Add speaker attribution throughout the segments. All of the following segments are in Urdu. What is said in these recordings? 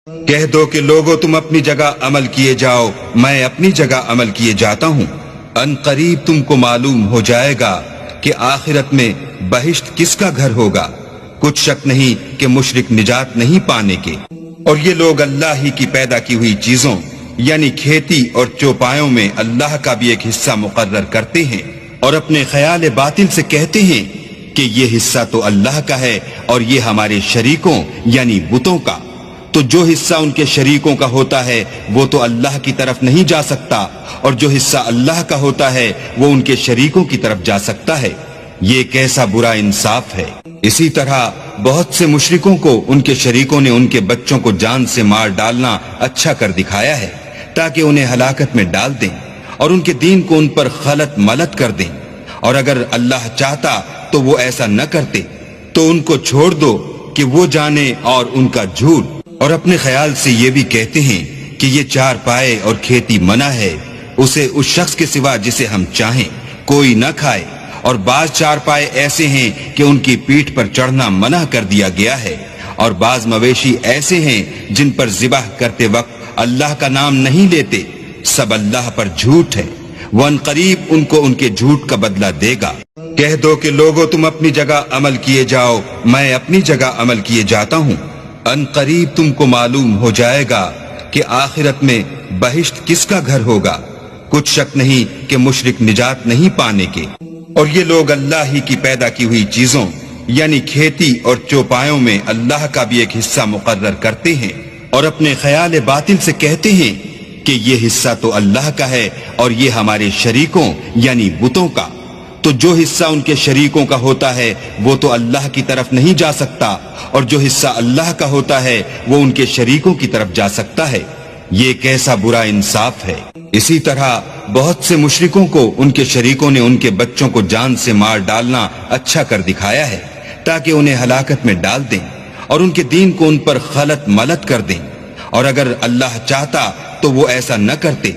Speaker 1: کہہ دو کہ لوگو تم اپنی جگہ عمل کیے جاؤ، میں اپنی جگہ عمل کیے جاتا ہوں۔ ان قریب تم کو معلوم ہو جائے گا کہ آخرت میں بہشت کس کا گھر ہوگا۔ کچھ شک نہیں کہ مشرک نجات نہیں پانے کے، اور یہ لوگ اللہ ہی کی پیدا کی ہوئی چیزوں یعنی کھیتی اور چوپایوں میں اللہ کا بھی ایک حصہ مقرر کرتے ہیں، اور اپنے خیال باطل سے کہتے ہیں کہ یہ حصہ تو اللہ کا ہے اور یہ ہمارے شریکوں یعنی بتوں کا۔ تو جو حصہ ان کے شریکوں کا ہوتا ہے وہ تو اللہ کی طرف نہیں جا سکتا، اور جو حصہ اللہ کا ہوتا ہے وہ ان کے شریکوں کی طرف جا سکتا ہے۔ یہ کیسا برا انصاف ہے۔ اسی طرح بہت سے مشرکوں کو ان کے شریکوں نے ان کے بچوں کو جان سے مار ڈالنا اچھا کر دکھایا ہے تاکہ انہیں ہلاکت میں ڈال دیں اور ان کے دین کو ان پر خلط ملط کر دیں، اور اگر اللہ چاہتا تو وہ ایسا نہ کرتے۔ تو ان کو چھوڑ دو کہ وہ جانے اور ان کا جھوٹ، اور اپنے خیال سے یہ بھی کہتے ہیں کہ یہ چار پائے اور کھیتی منع ہے، اسے اس شخص کے سوا جسے ہم چاہیں کوئی نہ کھائے، اور بعض چار پائے ایسے ہیں کہ ان کی پیٹھ پر چڑھنا منع کر دیا گیا ہے، اور بعض مویشی ایسے ہیں جن پر ذبح کرتے وقت اللہ کا نام نہیں لیتے، سب اللہ پر جھوٹ ہے، وہ ان قریب ان کو ان کے جھوٹ کا بدلہ دے گا۔ کہہ دو کہ لوگو تم اپنی جگہ عمل کیے جاؤ، میں اپنی جگہ عمل کیے جاتا ہوں۔ ان قریب تم کو معلوم ہو جائے گا کہ آخرت میں بہشت کس کا گھر ہوگا۔ کچھ شک نہیں کہ مشرک نجات نہیں پانے کے، اور یہ لوگ اللہ ہی کی پیدا کی ہوئی چیزوں یعنی کھیتی اور چوپایوں میں اللہ کا بھی ایک حصہ مقرر کرتے ہیں، اور اپنے خیال باطل سے کہتے ہیں کہ یہ حصہ تو اللہ کا ہے اور یہ ہمارے شریکوں یعنی بتوں کا۔ تو جو حصہ ان کے شریکوں کا ہوتا ہے وہ تو اللہ کی طرف نہیں جا سکتا، اور جو حصہ اللہ کا ہوتا ہے وہ ان کے شریکوں کی طرف جا سکتا ہے۔ یہ کیسا برا انصاف ہے۔ اسی طرح بہت سے مشرکوں کو ان کے شریکوں نے ان کے بچوں کو جان سے مار ڈالنا اچھا کر دکھایا ہے تاکہ انہیں ہلاکت میں ڈال دیں اور ان کے دین کو ان پر خلط ملط کر دیں، اور اگر اللہ چاہتا تو وہ ایسا نہ کرتے۔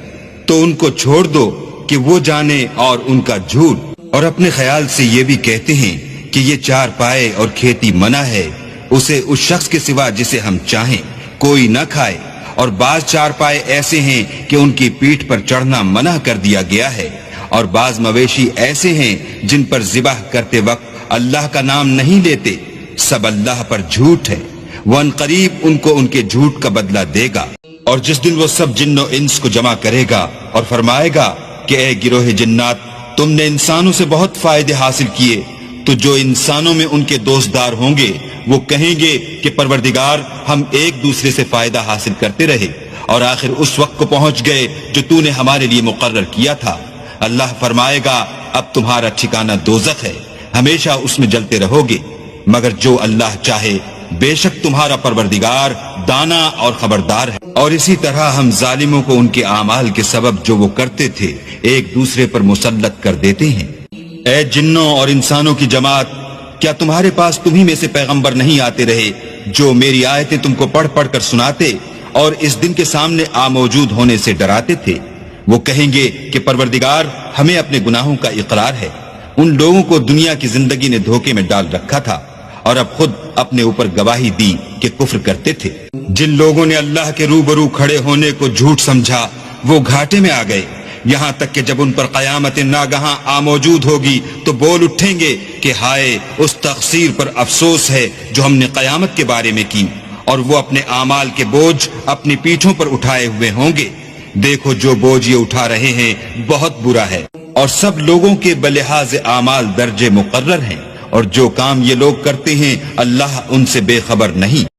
Speaker 1: تو ان کو چھوڑ دو کہ وہ جانے اور ان کا جھوٹ، اور اپنے خیال سے یہ بھی کہتے ہیں کہ یہ چار پائے اور کھیتی منع ہے، اسے اس شخص کے سوا جسے ہم چاہیں کوئی نہ کھائے، اور بعض چار پائے ایسے ہیں کہ ان کی پیٹھ پر چڑھنا منع کر دیا گیا ہے، اور بعض مویشی ایسے ہیں جن پر ذبح کرتے وقت اللہ کا نام نہیں لیتے، سب اللہ پر جھوٹ ہے، وہ ان قریب ان کو ان کے جھوٹ کا بدلہ دے گا۔ اور جس دن وہ سب جن و انس کو جمع کرے گا اور فرمائے گا کہ اے گروہ جنات، تم نے انسانوں سے بہت فائدے حاصل کیے، تو جو انسانوں میں ان کے دوستدار ہوں گے وہ کہیں گے کہ پروردگار ہم ایک دوسرے سے فائدہ حاصل کرتے رہے، اور آخر اس وقت کو پہنچ گئے جو تو نے ہمارے لیے مقرر کیا تھا۔ اللہ فرمائے گا اب تمہارا ٹھکانہ دوزخ ہے، ہمیشہ اس میں جلتے رہو گے، مگر جو اللہ چاہے، بے شک تمہارا پروردگار دانا اور خبردار ہے۔ اور اسی طرح ہم ظالموں کو ان کے اعمال کے سبب جو وہ کرتے تھے ایک دوسرے پر مسلط کر دیتے ہیں۔ اے جنوں اور انسانوں کی جماعت، کیا تمہارے پاس تمہیں میں سے پیغمبر نہیں آتے رہے جو میری آیتیں تم کو پڑھ پڑھ کر سناتے اور اس دن کے سامنے موجود ہونے سے ڈراتے تھے؟ وہ کہیں گے کہ پروردگار ہمیں اپنے گناہوں کا اقرار ہے، ان لوگوں کو دنیا کی زندگی نے دھوکے میں ڈال رکھا تھا اور اب خود اپنے اوپر گواہی دی کہ کفر کرتے تھے۔ جن لوگوں نے اللہ کے روبرو کھڑے ہونے کو جھوٹ سمجھا وہ گھاٹے میں آ گئے، یہاں تک کہ جب ان پر قیامت ناگہاں موجود ہوگی تو بول اٹھیں گے کہ ہائے اس تقصیر پر افسوس ہے جو ہم نے قیامت کے بارے میں کی، اور وہ اپنے اعمال کے بوجھ اپنی پیٹھوں پر اٹھائے ہوئے ہوں گے۔ دیکھو جو بوجھ یہ اٹھا رہے ہیں بہت برا ہے، اور سب لوگوں کے بلحاظ اعمال درجے مقرر ہیں، اور جو کام یہ لوگ کرتے ہیں اللہ ان سے بے خبر نہیں۔